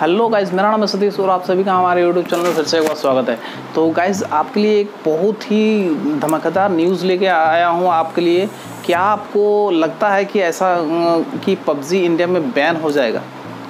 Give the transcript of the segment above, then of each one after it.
Hello guys, मेरा नाम है सतीश और आप सभी का हमारे यूट्यूब चैनल में फिर से एक बार स्वागत है। तो गाइज़, आपके लिए एक बहुत ही धमाकेदार न्यूज़ लेके आया हूँ आपके लिए। क्या आपको लगता है कि ऐसा कि पबजी इंडिया में बैन हो जाएगा?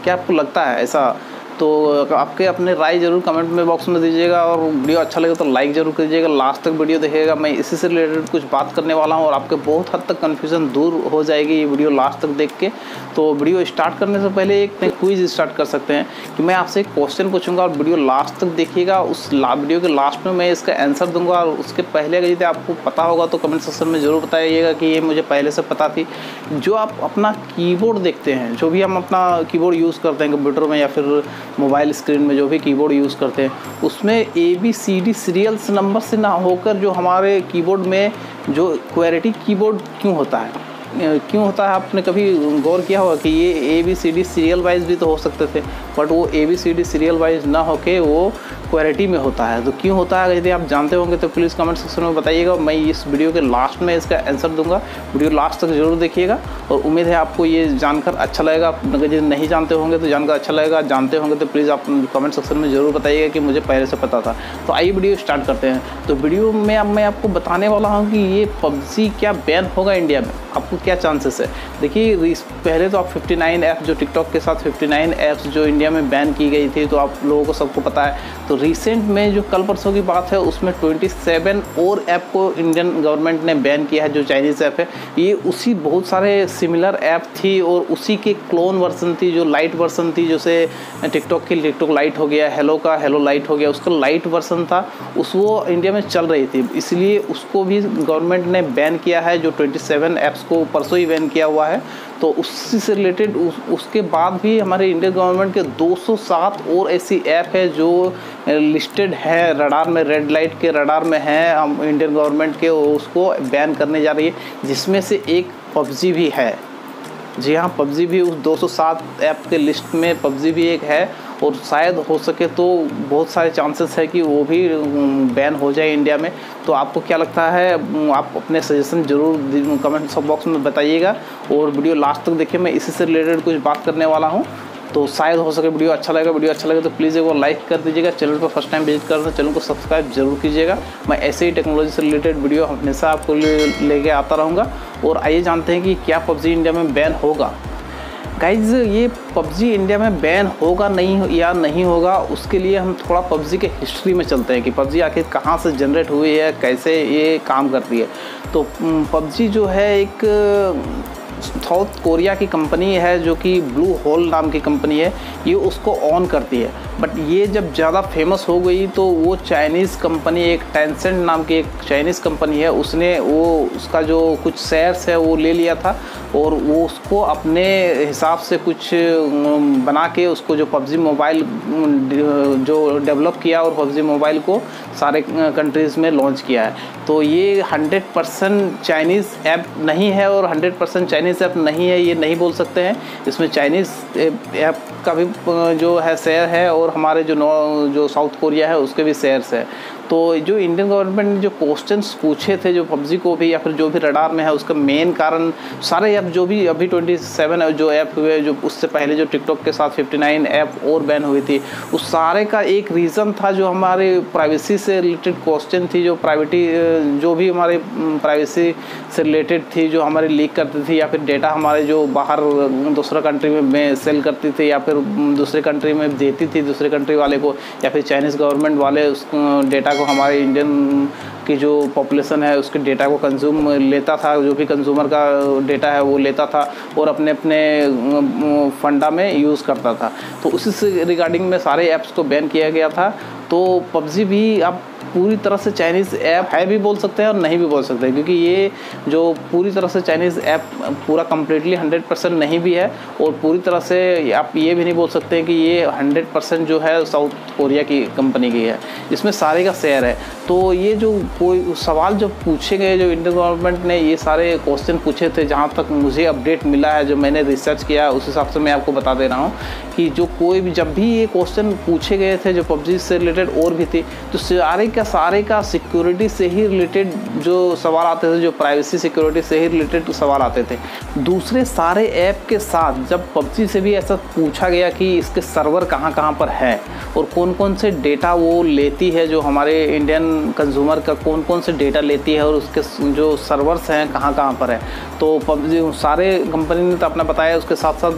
क्या आपको लगता है ऐसा? तो आपके अपने राय ज़रूर कमेंट में बॉक्स में दीजिएगा और वीडियो अच्छा लगे तो लाइक ज़रूर कीजिएगा। लास्ट तक वीडियो देखिएगा, मैं इसी से रिलेटेड कुछ बात करने वाला हूँ और आपके बहुत हद तक कन्फ्यूज़न दूर हो जाएगी ये वीडियो लास्ट तक देख के। तो वीडियो स्टार्ट करने से पहले एक क्विज़ स्टार्ट कर सकते हैं कि मैं आपसे एक क्वेश्चन पूछूंगा और वीडियो लास्ट तक देखिएगा। उस वीडियो के लास्ट में मैं इसका आंसर दूंगा और उसके पहले अगर यदि आपको पता होगा तो कमेंट सेक्शन में ज़रूर बताइएगा कि ये मुझे पहले से पता थी। जो आप अपना कीबोर्ड देखते हैं, जो भी हम अपना कीबोर्ड यूज़ करते हैं कंप्यूटर में या फिर मोबाइल स्क्रीन में जो भी कीबोर्ड यूज़ करते हैं, उसमें ABCD सीरियल्स नंबर से ना होकर जो हमारे कीबोर्ड में जो क्वेरिटी कीबोर्ड क्यों होता है? क्यों होता है? आपने कभी गौर किया होगा कि ये ABCD सीरियल वाइज भी तो हो सकते थे, बट वो ABCD सीरियल वाइज ना होके वो क्वेरिटी में होता है। तो क्यों होता है? यदि आप जानते होंगे तो प्लीज़ कमेंट सेक्शन में बताइएगा। मैं इस वीडियो के लास्ट में इसका आंसर दूंगा। वीडियो लास्ट तक जरूर देखिएगा और उम्मीद है आपको ये जानकर अच्छा लगेगा। अगर यदि नहीं जानते होंगे तो जानकर अच्छा लगेगा, जानते होंगे तो प्लीज़ आप कमेंट सेक्शन में ज़रूर बताइएगा कि मुझे पहले से पता था। तो आइए वीडियो स्टार्ट करते हैं। तो वीडियो में अब मैं आपको बताने वाला हूँ कि ये पबजी क्या बैन होगा इंडिया में, आपको क्या चांसेस है। देखिए, पहले तो आप 59 ऐप्स जो टिकटॉक के साथ 59 ऐप्स जो इंडिया में बैन की गई थी, तो आप लोगों को सबको पता है। तो रिसेंट में जो कल परसों की बात है उसमें 27 और ऐप को इंडियन गवर्नमेंट ने बैन किया है, जो चाइनीज़ ऐप है। ये उसी बहुत सारे सिमिलर ऐप थी और उसी के क्लोन वर्जन थी, जो लाइट वर्जन थी। जैसे टिकटॉक की टिकटॉक लाइट हो गया, हेलो का हेलो लाइट हो गया, उसका लाइट वर्जन था, वो इंडिया में चल रही थी, इसलिए उसको भी गवर्नमेंट ने बैन किया है। जो 27 ऐप्स को परसों ही बैन किया हुआ है। तो उससे से रिलेटेड उसके बाद भी हमारे इंडियन गवर्नमेंट के 207 और ऐसी ऐप है जो लिस्टेड है रडार में, रेड लाइट के रडार में है। हम इंडियन गवर्नमेंट के उसको बैन करने जा रही है, जिसमें से एक पबजी भी है। जी हाँ, पबजी भी उस 207 ऐप के लिस्ट में पबजी भी एक है और शायद हो सके तो बहुत सारे चांसेस है कि वो भी बैन हो जाए इंडिया में। तो आपको क्या लगता है? आप अपने सजेशन ज़रूर कमेंट बॉक्स में बताइएगा और वीडियो लास्ट तक देखिए। मैं इसी से रिलेटेड कुछ बात करने वाला हूँ, तो शायद हो सके वीडियो अच्छा लगेगा। वीडियो अच्छा लगे तो प्लीज़ एक बार लाइक कर दीजिएगा। चैनल पर फर्स्ट टाइम विजिट करते हैं, चैनल को सब्सक्राइब जरूर कीजिएगा। मैं ऐसे ही टेक्नोलॉजी से रिलेटेड वीडियो हमेशा आपको लेके आता रहूँगा। और आइए जानते हैं कि क्या पबजी इंडिया में बैन होगा। गाइज, ये पबजी इंडिया में बैन होगा नहीं होगा, उसके लिए हम थोड़ा पबजी के हिस्ट्री में चलते हैं कि पबजी आखिर कहाँ से जनरेट हुई है, कैसे ये काम करती है। तो पबजी जो है एक साउथ कोरिया की कंपनी है, जो कि ब्लू होल नाम की कंपनी है, ये उसको ऑन करती है। बट ये जब ज़्यादा फेमस हो गई तो वो चाइनीज़ कंपनी, एक टेंसेंट नाम की एक चाइनीज़ कंपनी है, उसने उसका जो कुछ शेयर्स है वो ले लिया था और वो उसको अपने हिसाब से कुछ बना के उसको जो पबजी मोबाइल जो डेवलप किया और पबजी मोबाइल को सारे कंट्रीज़ में लॉन्च किया है। तो ये 100% चाइनीज़ ऐप नहीं है और 100% चाइनीज़ ऐप नहीं है, ये नहीं बोल सकते हैं। इसमें चाइनीज़ ऐप का भी जो है शेयर है और हमारे जो साउथ कोरिया है उसके भी शेयर्स है। तो जो इंडियन गवर्नमेंट ने जो क्वेश्चंस पूछे थे, जो पबजी को भी या फिर जो भी रडार में है, उसका मेन कारण सारे ऐप जो भी अभी 27 जो ऐप हुए, जो उससे पहले जो टिकटॉक के साथ 59 ऐप और बैन हुई थी, उस सारे का एक रीज़न था जो हमारे प्राइवेसी से रिलेटेड क्वेश्चन थी। जो भी हमारे प्राइवेसी से रिलेटेड थी, जो हमारे लीक करती थी या फिर डेटा हमारे जो बाहर दूसरा कंट्री में सेल करती थी या फिर दूसरे कंट्री में देती थी दूसरे कंट्री वाले को, या फिर चाइनीज़ गवर्नमेंट वाले उस डेटा को हमारे इंडियन की जो पॉपुलेशन है उसके डेटा को कंज्यूम लेता था। जो भी कंज्यूमर का डेटा है वो लेता था और अपने फंडा में यूज़ करता था। तो उसी से रिगार्डिंग में सारे ऐप्स को बैन किया गया था। तो पबजी भी अब पूरी तरह से चाइनीज़ ऐप है भी बोल सकते हैं और नहीं भी बोल सकते हैं, क्योंकि ये जो पूरी तरह से चाइनीज़ ऐप पूरा कम्प्लीटली 100% नहीं भी है और पूरी तरह से आप ये भी नहीं बोल सकते हैं कि ये 100% जो है साउथ कोरिया की कंपनी की है। इसमें सारे का शेयर है। तो ये जो कोई सवाल जो पूछे गए, जो इंडियन गवर्नमेंट ने ये सारे क्वेश्चन पूछे थे, जहाँ तक मुझे अपडेट मिला है, जो मैंने रिसर्च किया उस हिसाब से मैं आपको बता दे रहा हूँ कि जो कोई भी जब भी ये क्वेश्चन पूछे गए थे जो पबजी से रिलेटेड रिलेटेड और भी थी। तो सारे का सिक्योरिटी से ही रिलेटेड जो सवाल आते थे, जो प्राइवेसी सिक्योरिटी से ही रिलेटेड सवाल आते थे। दूसरे सारे ऐप के साथ जब PUBG से भी ऐसा पूछा गया कि इसके सर्वर कहाँ कहाँ पर है और कौन कौन से डेटा वो लेती है, जो हमारे इंडियन कंज्यूमर का कौन कौन से डेटा लेती है और उसके जो सर्वर्स हैं कहाँ कहाँ पर है, तो PUBG सारे कंपनी ने तो अपना बताया। उसके साथ साथ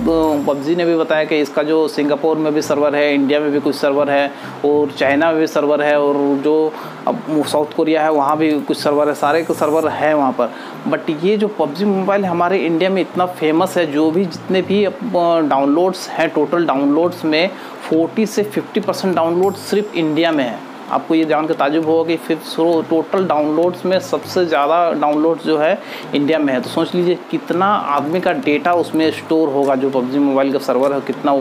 PUBG ने भी बताया कि इसका जो सिंगापुर में भी सर्वर है, इंडिया में भी कुछ सर्वर है और चाइना में भी सर्वर है और जो अब साउथ कोरिया है वहाँ भी कुछ सर्वर है, सारे के सर्वर है वहाँ पर। बट ये जो PUBG मोबाइल हमारे इंडिया में इतना फेमस है, जो भी जितने भी डाउनलोड्स हैं, टोटल डाउनलोड्स में 40 से 50% डाउनलोड सिर्फ इंडिया में है। आपको ये जान के ताजुब होगा कि फिर टोटल डाउनलोड्स में सबसे ज़्यादा डाउनलोड्स जो है इंडिया में है। तो सोच लीजिए कितना आदमी का डेटा उसमें स्टोर होगा, जो PUBG मोबाइल का सर्वर है, कितना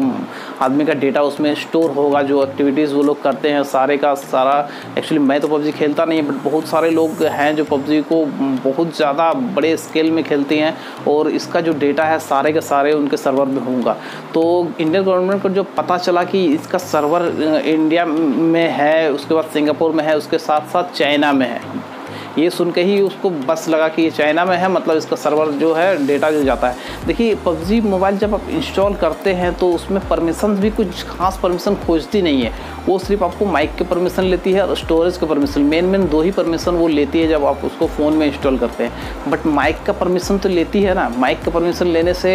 आदमी का डेटा उसमें स्टोर होगा, जो एक्टिविटीज़ वो लोग करते हैं सारे का सारा। एक्चुअली मैं तो PUBG खेलता नहीं है, बट बहुत सारे लोग हैं जो PUBG को बहुत ज़्यादा बड़े स्केल में खेलते हैं और इसका जो डेटा है सारे के सारे उनके सर्वर में होगा। तो इंडियन गवर्नमेंट को जो पता चला कि इसका सर्वर इंडिया में है, उसके बाद सिंगापुर में है, उसके साथ साथ चाइना में है, ये सुन के ही उसको बस लगा कि ये चाइना में है, मतलब इसका सर्वर जो है डेटा जो जाता है। देखिए PUBG मोबाइल जब आप इंस्टॉल करते हैं तो उसमें परमिशन भी कुछ खास परमिशन खोजती नहीं है, वो सिर्फ आपको माइक के परमिशन लेती है और स्टोरेज का परमिशन, मेन 2 ही परमिशन वो लेती है जब आप उसको फ़ोन में इंस्टॉल करते हैं। बट माइक का परमिशन तो लेती है ना। माइक का परमिशन लेने से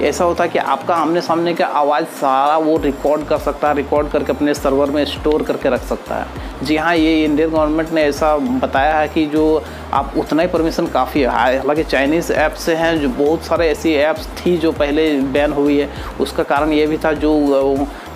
ऐसा होता है कि आपका आमने सामने का आवाज़ सारा वो रिकॉर्ड कर सकता है, रिकॉर्ड करके अपने सर्वर में स्टोर करके रख सकता है। जी हाँ, ये इंडियन गवर्नमेंट ने ऐसा बताया है कि जो आप उतना ही परमिशन काफ़ी है। हालांकि चाइनीज़ ऐप से हैं, जो बहुत सारे ऐसी ऐप्स थी जो पहले बैन हुई है, उसका कारण ये भी था जो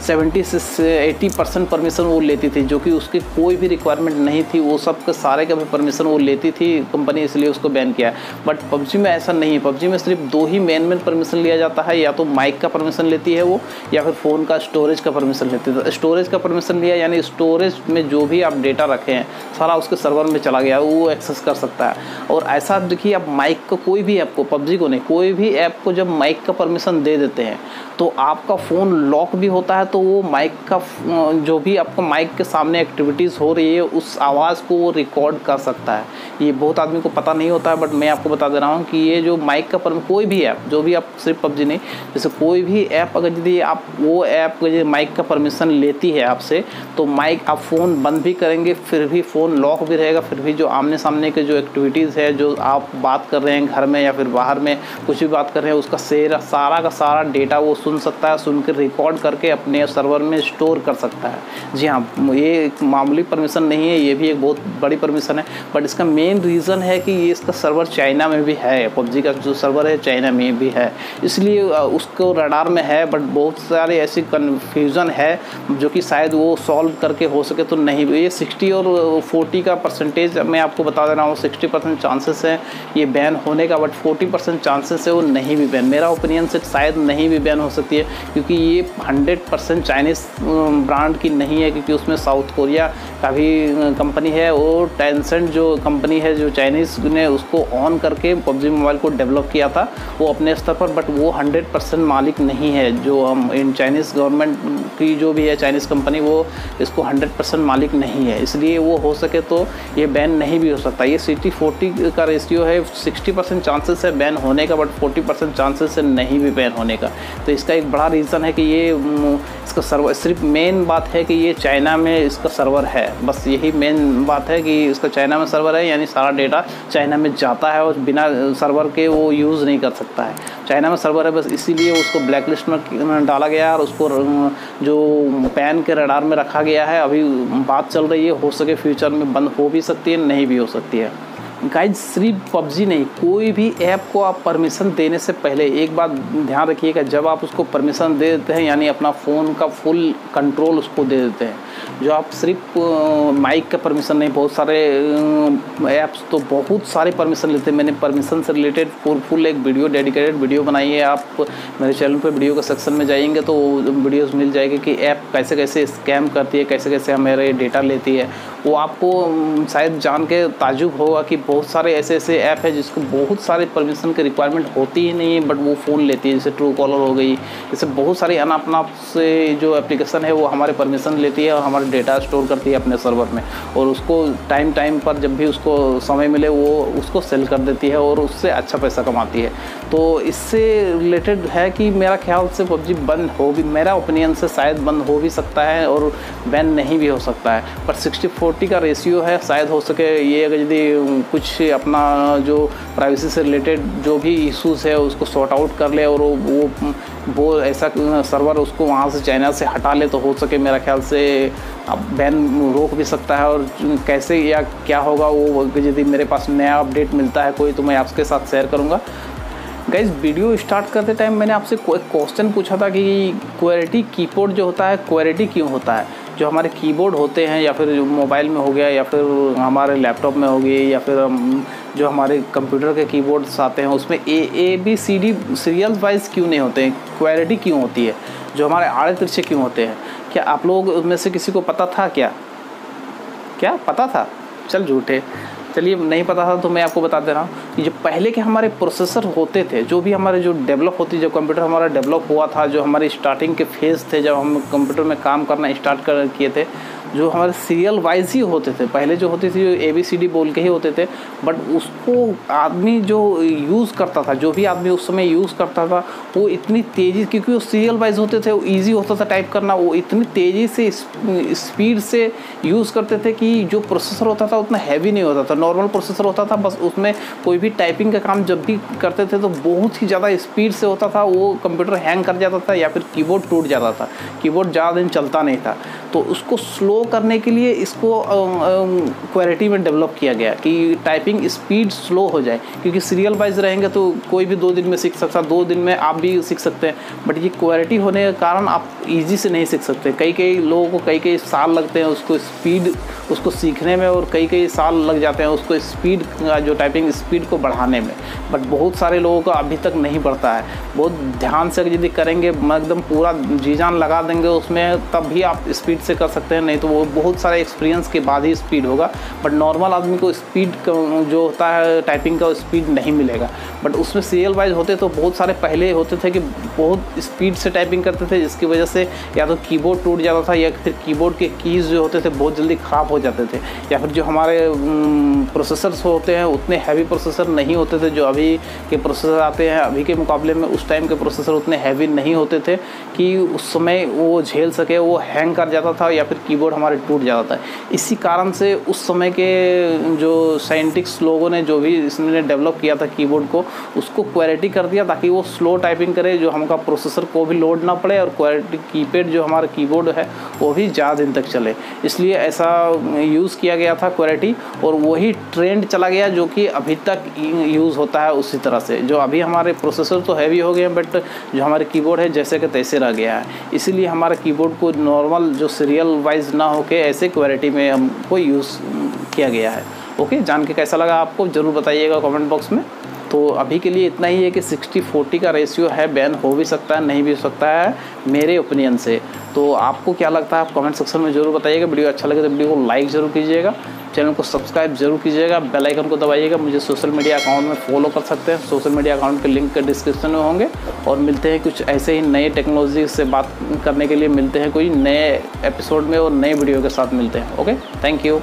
70 से 80% परमिशन वो लेती थी, जो कि उसकी कोई भी रिक्वायरमेंट नहीं थी, वो सब के सारे का भी परमिशन वो लेती थी कंपनी, इसलिए उसको बैन किया। बट PUBG में ऐसा नहीं है। PUBG में सिर्फ 2 ही मेन परमिशन लिया जाता है, या तो माइक का परमिशन लेती है वो, या फिर फ़ोन का स्टोरेज का परमिशन लेती है। स्टोरेज का परमिशन लिया यानी स्टोरेज में जो भी आप डेटा रखे हैं सारा उसके सर्वर में चला गया, वो एक्सेस कर सकता है। और ऐसा देखिए, आप माइक को कोई भी ऐप को, PUBG को नहीं, कोई भी ऐप को जब माइक का परमिशन दे देते हैं तो आपका फ़ोन लॉक भी होता है, तो वो माइक का जो भी आपको माइक के सामने एक्टिविटीज़ हो रही है उस आवाज़ को वो रिकॉर्ड कर सकता है। ये बहुत आदमी को पता नहीं होता है, बट मैं आपको बता दे रहा हूँ कि ये जो माइक का कोई भी ऐप, जो भी आप सिर्फ PUBG नहीं, जैसे कोई भी ऐप अगर यदि आप वो ऐप माइक का परमिशन लेती है आपसे, तो माइक आप फ़ोन बंद भी करेंगे फिर भी फ़ोन लॉक भी रहेगा, फिर भी जो आमने सामने के जो एक्टिविटीज़ है, जो आप बात कर रहे हैं घर में या फिर बाहर में कुछ भी बात कर रहे हैं, उसका सारा का सारा डेटा वो सुन सकता है, सुन के रिकॉर्ड करके अपने सर्वर में स्टोर कर सकता है। जी हाँ, ये एक मामूली परमिशन नहीं है, ये भी एक बहुत बड़ी परमिशन है। बट इसका मेन रीज़न है कि ये इसका सर्वर चाइना में भी है, PUBG का जो सर्वर है चाइना में भी है, इसलिए उसको रडार में है। बट बहुत सारे ऐसी कन्फ्यूज़न है जो कि शायद वो सॉल्व करके हो सके तो नहीं। ये 60 और 40 का परसेंटेज मैं आपको बता दे रहा हूँ, 60% चांसेस है ये बैन होने का, बट 40% चांसेस है वो नहीं भी बैन। मेरा ओपिनियन से शायद नहीं भी बैन हो सकती है, क्योंकि ये 100% चाइनीज़ ब्रांड की नहीं है, क्योंकि उसमें साउथ कोरिया का भी कंपनी है और टेंसेंट जो कंपनी है, जो चाइनीज़ ने उसको ऑन करके PUBG मोबाइल को डेवलप किया था वो अपने स्तर पर, बट वो 100% मालिक नहीं है। जो हम इन चाइनीज़ गवर्नमेंट की जो भी है चाइनीज़ कंपनी, वो इसको 100% मालिक नहीं है, इसलिए वो हो सके तो ये बैन नहीं भी हो सकता। ये 60-40 का रेशियो है, 60% चांसेस है बैन होने का, बट 40% चांसेस है नहीं भी बैन होने का। तो इसका एक बड़ा रीज़न है कि ये इसका सर्वर, सिर्फ मेन बात है कि ये चाइना में इसका सर्वर है, बस यही मेन बात है कि इसका चाइना में सर्वर है, यानी सारा डेटा चाइना में जाता है और बिना सर्वर के वो यूज़ नहीं कर सकता है। चाइना में सर्वर है, बस इसीलिए उसको ब्लैक लिस्ट में डाला गया और उसको जो पैन के रडार में रखा गया है। अभी बात चल रही है, हो सके फ्यूचर में बंद हो भी सकती है, नहीं भी हो सकती है। गाइज सिर्फ PUBG नहीं, कोई भी ऐप को आप परमिशन देने से पहले एक बात ध्यान रखिएगा, जब आप उसको परमिशन दे देते हैं यानी अपना फ़ोन का फुल कंट्रोल उसको दे देते हैं। जो आप सिर्फ माइक का परमिशन नहीं, बहुत सारे ऐप्स तो बहुत सारे परमिशन लेते हैं। मैंने परमिशन से रिलेटेड फुल एक वीडियो, डेडिकेटेड वीडियो बनाई है। आप मेरे चैनल पे वीडियो के सेक्शन में जाएंगे तो वीडियोस मिल जाएगी कि ऐप कैसे कैसे स्कैम करती है, कैसे कैसे हमारे डेटा लेती है। वो आपको शायद जान के ताजुब होगा कि बहुत सारे ऐसे ऐप है जिसको बहुत सारे परमिशन की रिक्वायरमेंट होती ही नहीं है, बट वो फ़ोन लेती है। जैसे ट्रू कॉलर हो गई, जैसे बहुत सारी अनाप से जो एप्लीकेशन है वो हमारे परमिशन लेती है हमारे डेटा स्टोर करती है अपने सर्वर में, और उसको टाइम पर जब भी उसको समय मिले वो उसको सेल कर देती है और उससे अच्छा पैसा कमाती है। तो इससे रिलेटेड है कि मेरा ख्याल से PUBG बंद हो भी, मेरा ओपिनियन से शायद बंद हो भी सकता है और बैन नहीं भी हो सकता है। पर 60-40 का रेशियो है, शायद हो सके ये अगर यदि कुछ अपना जो प्राइवेसी से रिलेटेड जो भी इश्यूज़ है उसको सॉर्ट आउट कर ले और वो ऐसा सर्वर उसको वहाँ से चाइना से हटा ले, तो हो सके मेरा ख्याल से अब बैन रोक भी सकता है। और कैसे या क्या होगा वो यदि मेरे पास नया अपडेट मिलता है कोई, तो मैं आपके साथ शेयर करूँगा। गाइस, वीडियो स्टार्ट करते टाइम मैंने आपसे क्वेश्चन पूछा था कि क्वेरिटी कीबोर्ड जो होता है क्वेरिटी क्यों होता है। जो हमारे कीबोर्ड होते हैं या फिर जो मोबाइल में हो गया या फिर हमारे लैपटॉप में हो गई या फिर जो हमारे कंप्यूटर के कीबोर्ड्स आते हैं उसमें ABCD सीरियल वाइज क्यों नहीं होते हैं, क्वेरिटी क्यों होती है, जो हमारे आड़े तिरछे क्यों होते हैं। क्या आप लोग में से किसी को पता था? क्या पता था? चल झूठे, चलिए नहीं पता था तो मैं आपको बता दे रहा हूँ कि जो पहले के हमारे प्रोसेसर होते थे, जो भी हमारे जो डेवलप होती, जब कंप्यूटर हमारा डेवलप हुआ था, जो हमारे स्टार्टिंग के फेज़ थे जब हम कंप्यूटर में काम करना स्टार्ट किए थे, जो हमारे सीरियल वाइज ही होते थे। पहले जो होती थी जो ABCD बोल के ही होते थे, बट उसको आदमी जो यूज़ करता था, जो भी आदमी उस समय यूज़ करता था, वो इतनी तेज़ी, क्योंकि वो सीरियल वाइज होते थे, वो ईजी होता था टाइप करना, वो इतनी तेज़ी से स्पीड से यूज़ करते थे कि जो प्रोसेसर होता था उतना हैवी नहीं होता था, नॉर्मल प्रोसेसर होता था। बस उसमें कोई भी टाइपिंग का काम जब भी करते थे तो बहुत ही ज़्यादा स्पीड से होता था, वो कंप्यूटर हैंग कर जाता था या फिर कीबोर्ड टूट जाता था, कीबोर्ड ज़्यादा दिन चलता नहीं था। तो उसको स्लो करने के लिए इसको क्वेरिटी में डेवलप किया गया कि टाइपिंग स्पीड स्लो हो जाए, क्योंकि सीरियल वाइज रहेंगे तो कोई भी 2 दिन में सीख सकता, 2 दिन में आप भी सीख सकते हैं, बट ये क्वेरिटी होने के कारण आप इजी से नहीं सीख सकते। कई लोगों को कई साल लगते हैं उसको सीखने में, और कई साल लग जाते हैं उसको स्पीड जो टाइपिंग स्पीड को बढ़ाने में, बट बहुत सारे लोगों का अभी तक नहीं बढ़ता है। बहुत ध्यान से यदि करेंगे, एकदम पूरा जी जान लगा देंगे उसमें, तब भी आप स्पीड से कर सकते हैं, नहीं तो वो बहुत सारे एक्सपीरियंस के बाद ही स्पीड होगा। बट नॉर्मल आदमी को स्पीड जो होता है टाइपिंग का स्पीड नहीं मिलेगा। बट उसमें सीरियल वाइज होते तो बहुत सारे पहले होते थे कि बहुत स्पीड से टाइपिंग करते थे, जिसकी वजह से या तो कीबोर्ड टूट जाता था या फिर कीबोर्ड के कीज़ जो होते थे बहुत जल्दी ख़राब हो जाते थे, या फिर जो हमारे प्रोसेसर्स होते हैं उतने हैवी प्रोसेसर नहीं होते थे। जो अभी के प्रोसेसर आते हैं अभी के मुकाबले में, उस टाइम के प्रोसेसर उतने हैवी नहीं होते थे कि उस समय वो झेल सके, वो हैंग कर जाता था या फिर कीबोर्ड हमारे टूट जाता था। इसी कारण से उस समय के जो साइंटिस्ट लोगों ने जो भी इसने डेवलप किया था कीबोर्ड को, उसको क्वेरिटी कर दिया ताकि वो स्लो टाइपिंग करे, जो हमका प्रोसेसर को भी लोड ना पड़े, और क्वेरिटी कीपैड जो हमारा कीबोर्ड है वो भी ज़्यादा दिन तक चले, इसलिए ऐसा यूज़ किया गया था क्वेरिटी। और वही ट्रेंड चला गया जो कि अभी तक यूज़ होता है उसी तरह से। जो अभी हमारे प्रोसेसर तो हैवी हो गए हैं, बट जो हमारे कीबोर्ड है जैसे कि तैसे रह गया है, इसीलिए हमारे कीबोर्ड को नॉर्मल जो सीरियल वाइज ना होके ऐसे क्वेरिटी में हमको यूज़ किया गया है। ओके, जान के कैसा लगा आपको ज़रूर बताइएगा कमेंट बॉक्स में। तो अभी के लिए इतना ही है कि 60-40 का रेशियो है, बैन हो भी सकता है नहीं भी हो सकता है मेरे ओपिनियन से। तो आपको क्या लगता है आप कमेंट सेक्शन में ज़रूर बताइएगा। वीडियो अच्छा लगे तो वीडियो को लाइक ज़रूर कीजिएगा, चैनल को सब्सक्राइब जरूर कीजिएगा, बेल आइकन को दबाइएगा। मुझे सोशल मीडिया अकाउंट में फॉलो कर सकते हैं, सोशल मीडिया अकाउंट के लिंक डिस्क्रिप्शन में होंगे। और मिलते हैं कुछ ऐसे ही नए टेक्नोलॉजी से बात करने के लिए, मिलते हैं कोई नए एपिसोड में और नए वीडियो के साथ मिलते हैं। Okay, thank you.